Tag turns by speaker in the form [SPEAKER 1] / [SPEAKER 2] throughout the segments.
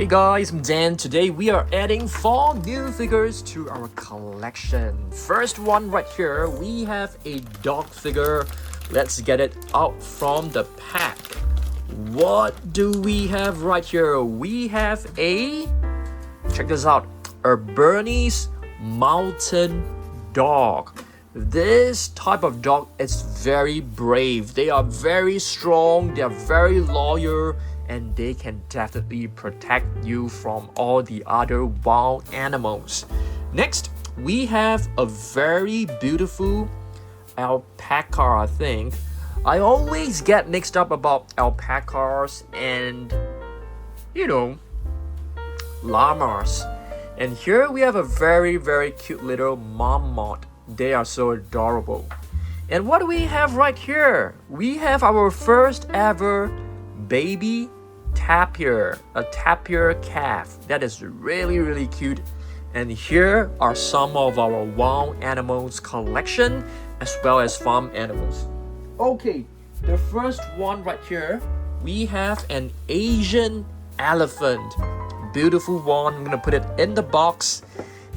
[SPEAKER 1] Hey guys, I'm Dan. Today we are adding 4 new figures to our collection. First one right here, we have a dog figure. Let's get it out from the pack. What do we have right here? We have check this out, a Bernese mountain dog. This type of dog is very brave. They are very strong, they are very loyal, and they can definitely protect you from all the other wild animals. Next, we have a very beautiful alpaca, I think. I always get mixed up about alpacas and, llamas. And here we have a very cute little Marmot. They are so adorable. And what do we have right here? We have our first ever baby Tapir, a Tapir calf. That is really cute. And here are some of our wild animals collection as well as farm animals. Okay, the first one right here, we have an Asian elephant. Beautiful one. I'm gonna put it in the box.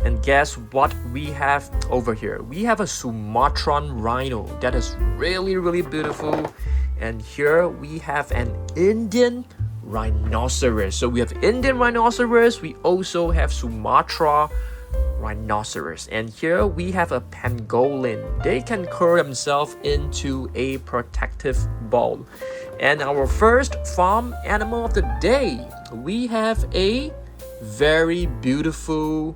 [SPEAKER 1] And guess what we have over here? We have a Sumatran rhino. That is really beautiful. And here we have an Indian rhinoceros. So we have Indian rhinoceros. We also have Sumatra rhinoceros. And here we have a pangolin. They can curl themselves into a protective ball. And our first farm animal of the day, we have a very beautiful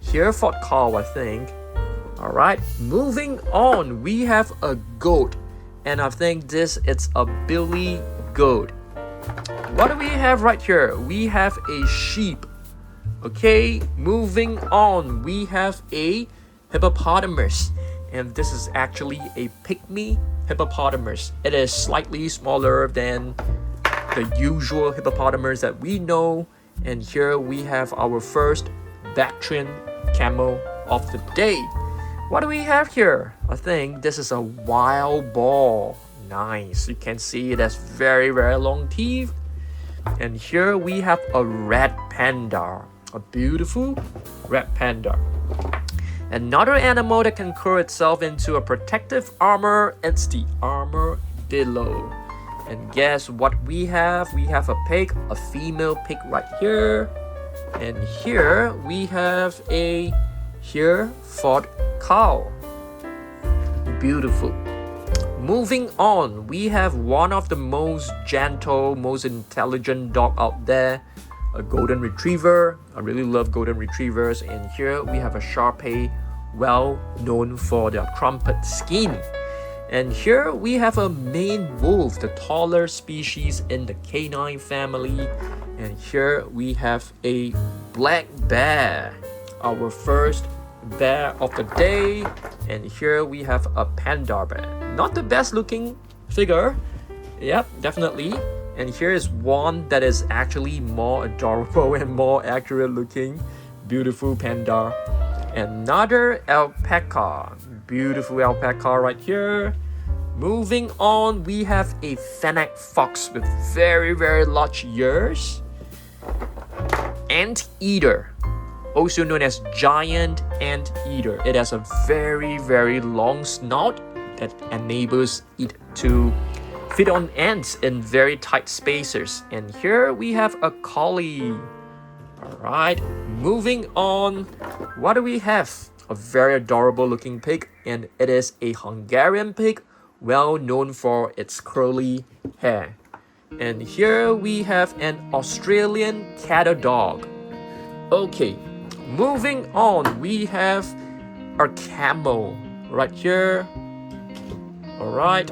[SPEAKER 1] Hereford cow, I think. Alright, moving on, we have a goat. And I think this is a billy goat. What do we have right here? We have a sheep. Okay, moving on, we have a hippopotamus. And this is actually a pygmy hippopotamus. It is slightly smaller than the usual hippopotamus that we know. And here we have our first Bactrian camel of the day. What do we have here? I think this is a wild boar. Nice. You can see it has very long teeth. And here we have a red panda. A beautiful red panda. Another animal that can curl itself into a protective armor, it's the armadillo. And guess what we have? We have a pig, a female pig right here. And here we have a Hereford cow. Beautiful. Moving on, we have one of the most gentle, most intelligent dog out there, a golden retriever. I really love golden retrievers. And here we have a Shar-Pei, well known for their trumpet skin. And here we have a Maine wolf, the taller species in the canine family. And here we have a black bear, our first bear of the day. And here we have a panda bear. Not the best looking figure. Yep, definitely. And here is one that is actually more adorable and more accurate looking. Beautiful panda. Another alpaca. Beautiful alpaca right here. Moving on, we have a fennec fox with very large ears. Anteater, also known as giant anteater. It has a very long snout that enables it to fit on ants in very tight spaces. And here we have a collie. Alright, moving on. What do we have? A very adorable looking pig, and it is a Hungarian pig, well known for its curly hair. And here we have an Australian cattle dog. Okay, moving on, we have a camel right here. Alright,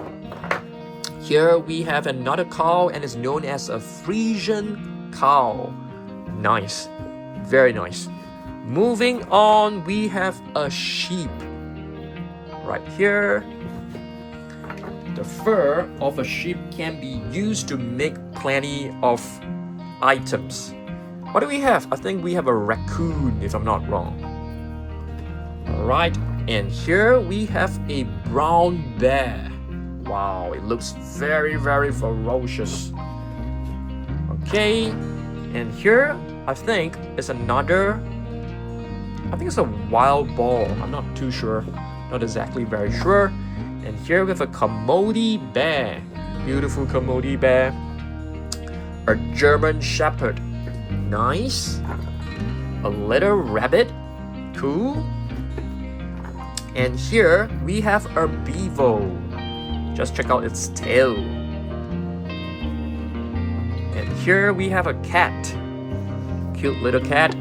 [SPEAKER 1] here we have another cow, and is known as a Frisian cow. Nice, very nice. Moving on, we have a sheep right here. The fur of a sheep can be used to make plenty of items. What do we have? I think we have a raccoon, if I'm not wrong. Alright, and here we have a brown bear. Wow, it looks very ferocious. Okay, and here I think it's another, I think it's a wild boar. I'm not too sure, not exactly very sure. And here we have a Coyote bear, beautiful Coyote bear. A German Shepherd, nice. A little rabbit, cool. And here we have a beaver. Just check out its tail. And here we have a cat, cute little cat.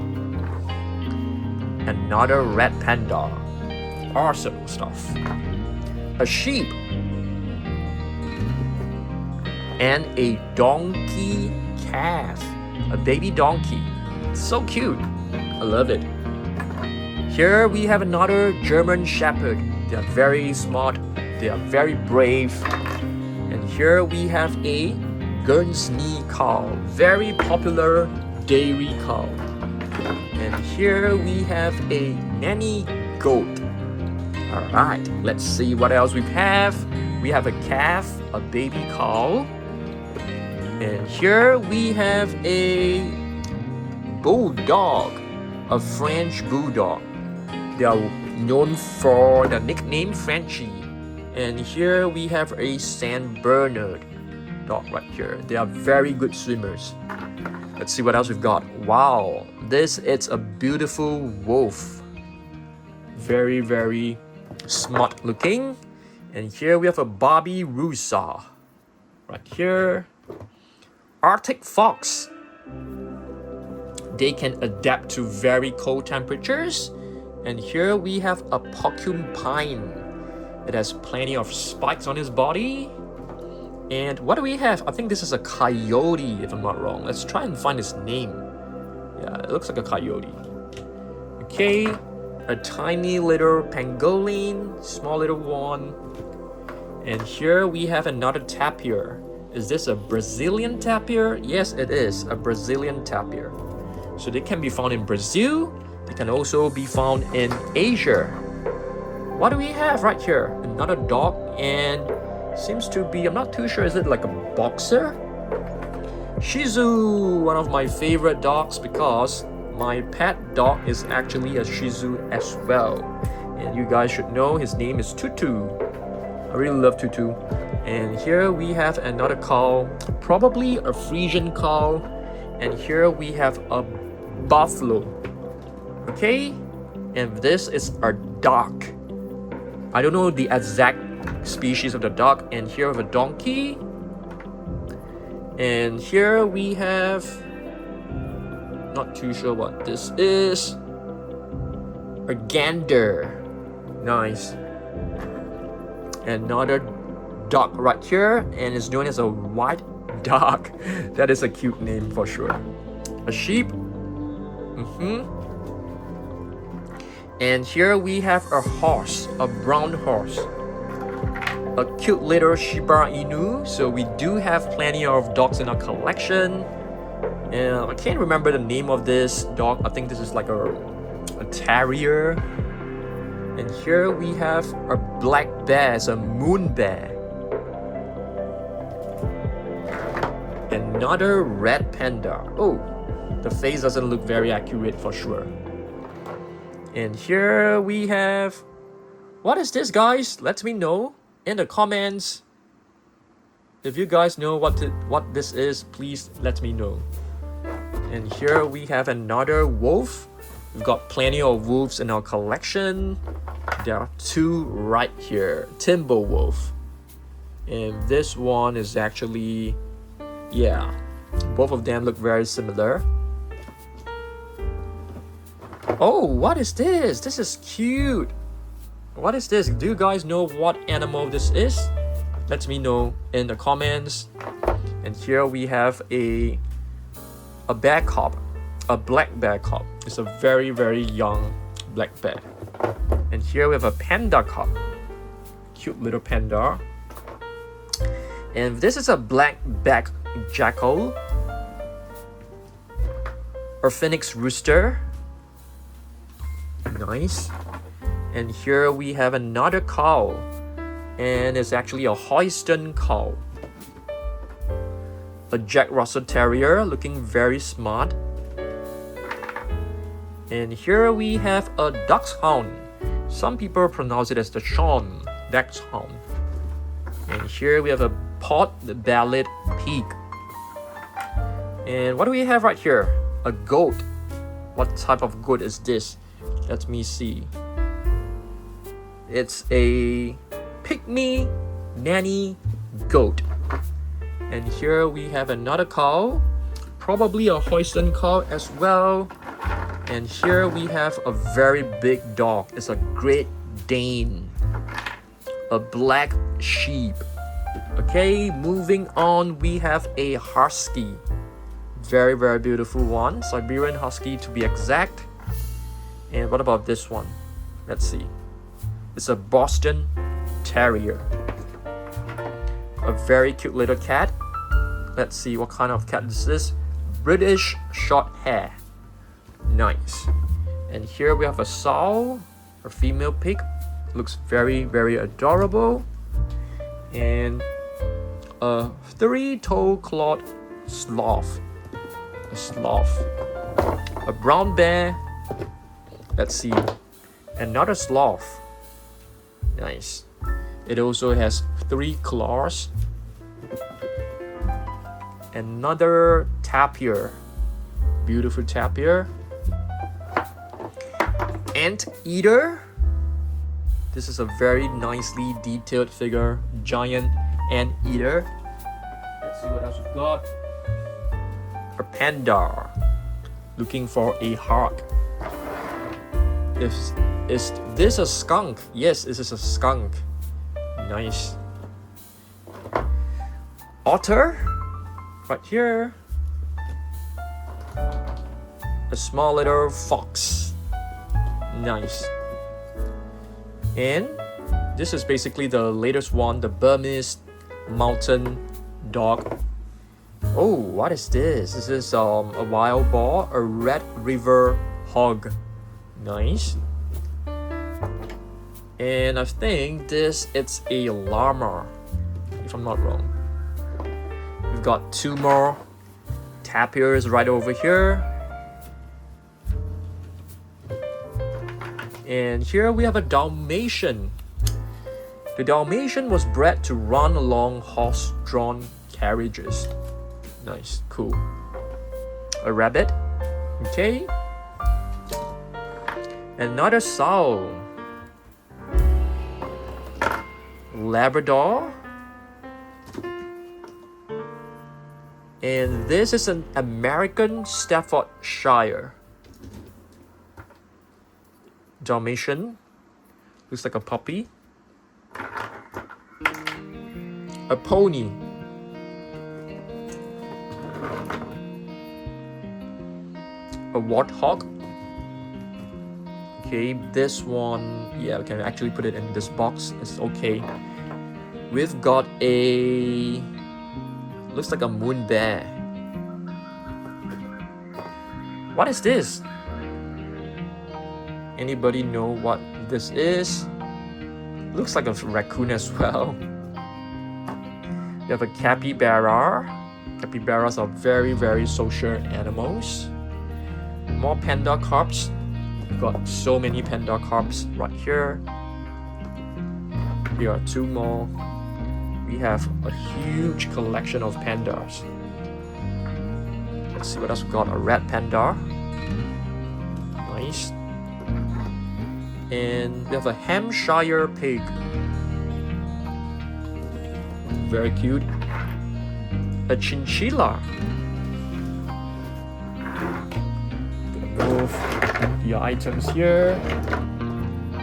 [SPEAKER 1] Another red panda, awesome stuff. A sheep. And a donkey calf, a baby donkey. So cute, I love it. Here we have another German Shepherd. They are very smart, they are very brave. And here we have a Guernsey cow, very popular dairy cow. And here we have a nanny goat. Alright, let's see what else we have. We have a calf, a baby cow. And here we have a bulldog, a French bulldog. They are known for the nickname Frenchie. And here we have a Saint Bernard dog right here. They are very good swimmers. Let's see what else we've got. Wow, this is a beautiful wolf. Very, very smart looking. And here we have a Bobby Rusa. Right here. Arctic fox. They can adapt to very cold temperatures. And here we have a porcupine. It has plenty of spikes on its body. And what do we have? I think this is a coyote, if I'm not wrong. Let's try and find its name. Yeah, it looks like a coyote. Okay, a tiny little pangolin, small little one. And here we have another tapir. Is this a Brazilian tapir? Yes, it is a Brazilian tapir. So they can be found in Brazil. They can also be found in Asia. What do we have right here? Another dog, and seems to be, I'm not too sure, is it like a boxer? Shih Tzu, one of my favorite dogs because my pet dog is actually a Shih Tzu as well. And you guys should know his name is Tutu. I really love Tutu. And here we have another cow, probably a Frisian cow. And here we have a buffalo. Okay, and this is a duck. I don't know the exact species of the duck. And here we have a donkey. And here we have, not too sure what this is, a gander. Nice. Another duck right here, and it's known as a white duck. That is a cute name for sure. A sheep. And here we have a horse, a brown horse. A cute little Shiba Inu. So we do have plenty of dogs in our collection. And I can't remember the name of this dog. I think this is like a terrier. And here we have a black bear, it's a moon bear. Another red panda. Oh, the face doesn't look very accurate for sure. And here we have, what is this, guys? Let me know in the comments. If you guys know what this is, please let me know. And here we have another wolf. We've got plenty of wolves in our collection. There are two right here, timber wolf. And this one is actually, yeah, both of them look very similar. Oh, what is this? This is cute. What is this? Do you guys know what animal this is? Let me know in the comments. And here we have a bear cub, a black bear cub. It's a very, very young black bear. And here we have a panda cub, cute little panda. And this is a black-backed jackal, a phoenix rooster. Nice. And here we have another cow, and it's actually a Holstein cow. A Jack Russell Terrier, looking very smart. And here we have a dachshund. Some people pronounce it as the Sean dachshund. And here we have a pot-bellied pig. And what do we have right here? A goat. What type of goat is this? Let me see. It's a pygmy nanny goat. And here we have another cow, probably a Holstein cow as well. And here we have a very big dog. It's a Great Dane, a black sheep. Okay, moving on, we have a husky. Very, very beautiful one, Siberian husky to be exact. And what about this one? Let's see. It's a Boston Terrier. A very cute little cat. Let's see what kind of cat is this. British short hair. Nice. And here we have a sow, a female pig. Looks very, very adorable. And a 3-toed clawed sloth. A sloth. A brown bear. Let's see. Another sloth. Nice. It also has 3 claws. Another tapir. Beautiful tapir. Anteater. This is a very nicely detailed figure. Giant anteater. Let's see what else we've got. A panda. Looking for a hawk. Is this a skunk? Yes, this is a skunk. Nice. Otter. Right here. A small little fox. Nice. And this is basically the latest one, the Bernese mountain dog. Oh, what is this? This is a wild boar, a Red River hog. Nice. And I think it's a llama, if I'm not wrong. We've got 2 more tapirs right over here. And here we have a Dalmatian. The Dalmatian was bred to run along horse-drawn carriages. Nice, cool. A rabbit. Okay. Another sow. Labrador. And this is an American Staffordshire Dalmatian. Looks like a puppy. A pony. A warthog. Okay, this one, yeah, we can actually put it in this box. It's okay. We've got a, looks like a moon bear. What is this? Anybody know what this is? Looks like a raccoon as well. We have a capybara. Capybaras are very, very social animals. More panda carps. We've got so many panda carps right here. Here are 2 more. We have a huge collection of pandas. Let's see what else we got. A red panda. Nice. And we have a Hampshire pig. Very cute. A chinchilla. Gonna move the items here.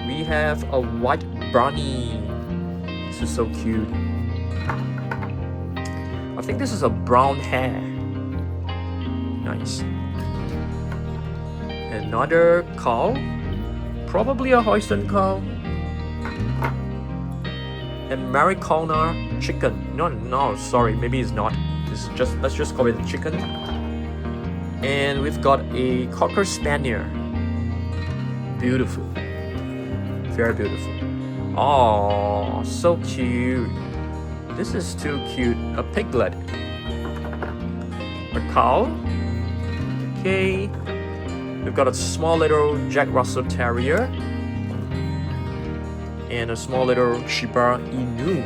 [SPEAKER 1] We have a white bunny. This is so cute. I think this is a brown hare. Nice. Another cow. Probably a Holstein cow. Americana chicken. No, sorry, maybe it's not. Let's just call it a chicken. And we've got a Cocker Spaniel. Beautiful. Very beautiful. Oh, so cute. This is too cute. A piglet. A cow. Okay. We've got a small little Jack Russell Terrier and a small little Shiba Inu.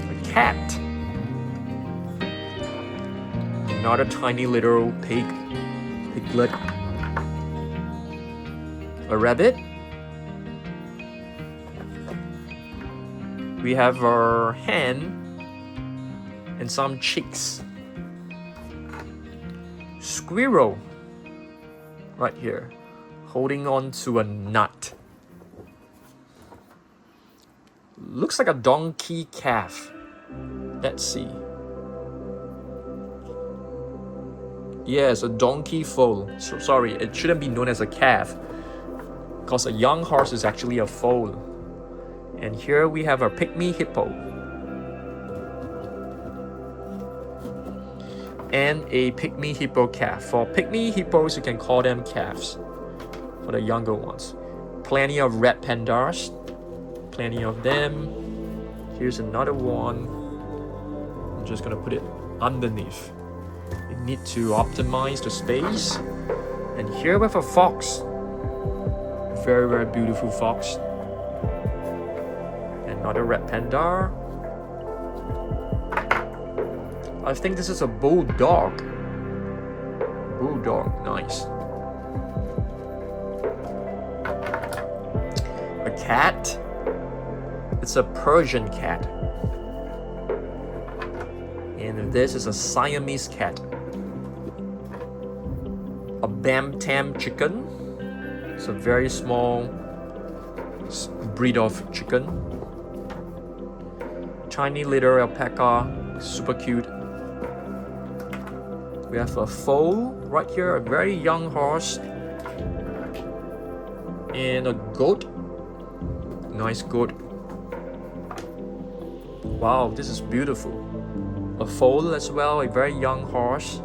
[SPEAKER 1] A cat. Another tiny little piglet. A rabbit. We have our hen and some chicks. Squirrel right here, holding on to a nut. Looks like a donkey calf. Let's see. Yes, a donkey foal. So sorry, it shouldn't be known as a calf, because a young horse is actually a foal. And here we have a pygmy hippo and a pygmy hippo calf. For pygmy hippos, you can call them calves for the younger ones. Plenty of red pandas, plenty of them. Here's another one. I'm just gonna put it underneath. You need to optimize the space. And here we have a fox. Very, very beautiful fox. Another red panda. I think this is a bulldog. Bulldog, nice. A cat. It's a Persian cat. And this is a Siamese cat. A Bantam chicken. It's a very small breed of chicken. Tiny little alpaca, super cute. We have a foal right here, a very young horse. And a goat. Nice goat. Wow, this is beautiful. A foal as well, a very young horse.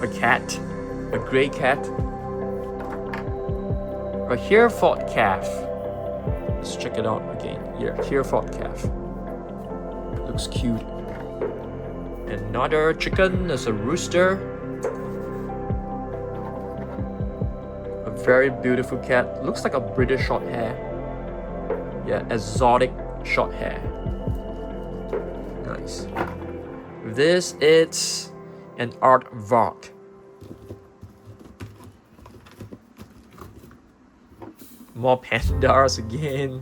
[SPEAKER 1] A cat, a gray cat. A Hereford calf. Let's check it out again. Yeah, Hereford calf. Looks cute. Another chicken, there's a rooster. A very beautiful cat. Looks like a British short hair. Yeah, exotic short hair. Nice. This is an aardvark. More pandas again.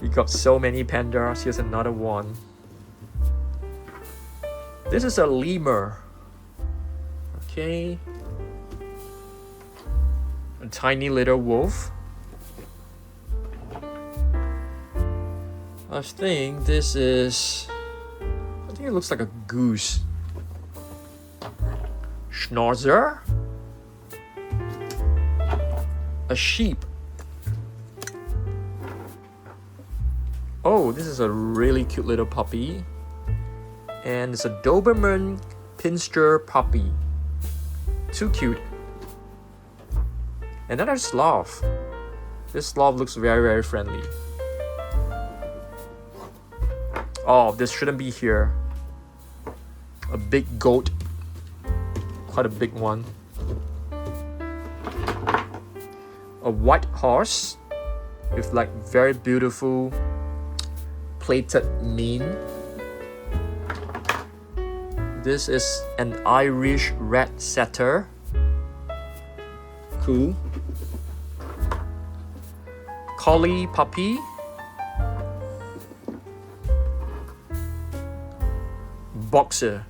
[SPEAKER 1] We got so many pandas. Here's another one. This is a lemur. Okay. A tiny little wolf. I think this is... I think it looks like a goose. Schnauzer. A sheep. Oh, this is a really cute little puppy. And it's a Doberman Pinster puppy. Too cute. Another sloth. This sloth looks very, very friendly. Oh, this shouldn't be here. A big goat. Quite a big one. A white horse with like very beautiful plated mane. This is an Irish red setter. Cool. Collie puppy. Boxer.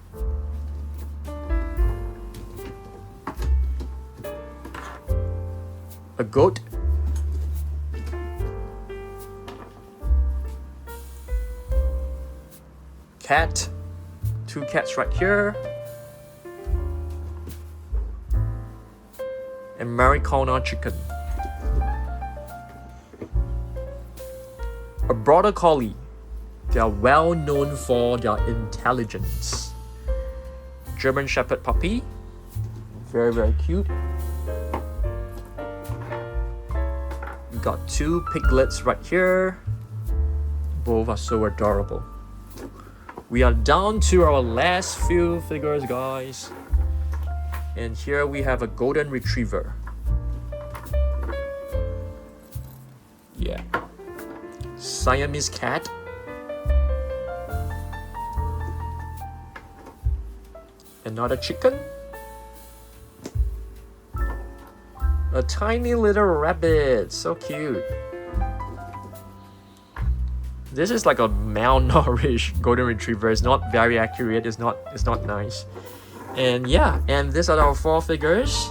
[SPEAKER 1] A goat. Cat. Two cats right here. And Maricona chicken. A border collie. They are well known for their intelligence. German Shepherd puppy. Very, very cute. We got two piglets right here. Both are so adorable. We are down to our last few figures, guys. And here we have a golden retriever. Yeah. Siamese cat. Another chicken. A tiny little rabbit, so cute. This is like a malnourished golden retriever. It's not very accurate. It's not nice. And yeah, and these are our 4 figures.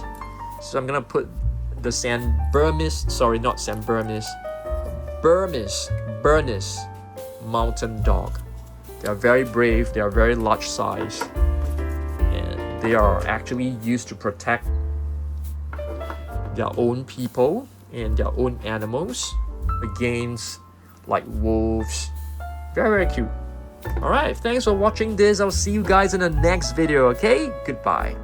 [SPEAKER 1] So I'm gonna put the Bernese mountain dog. They are very brave. They are very large size, and they are actually used to protect their own people and their own animals against like wolves. Very, very cute. Alright, thanks for watching this. I'll see you guys in the next video, okay? Goodbye.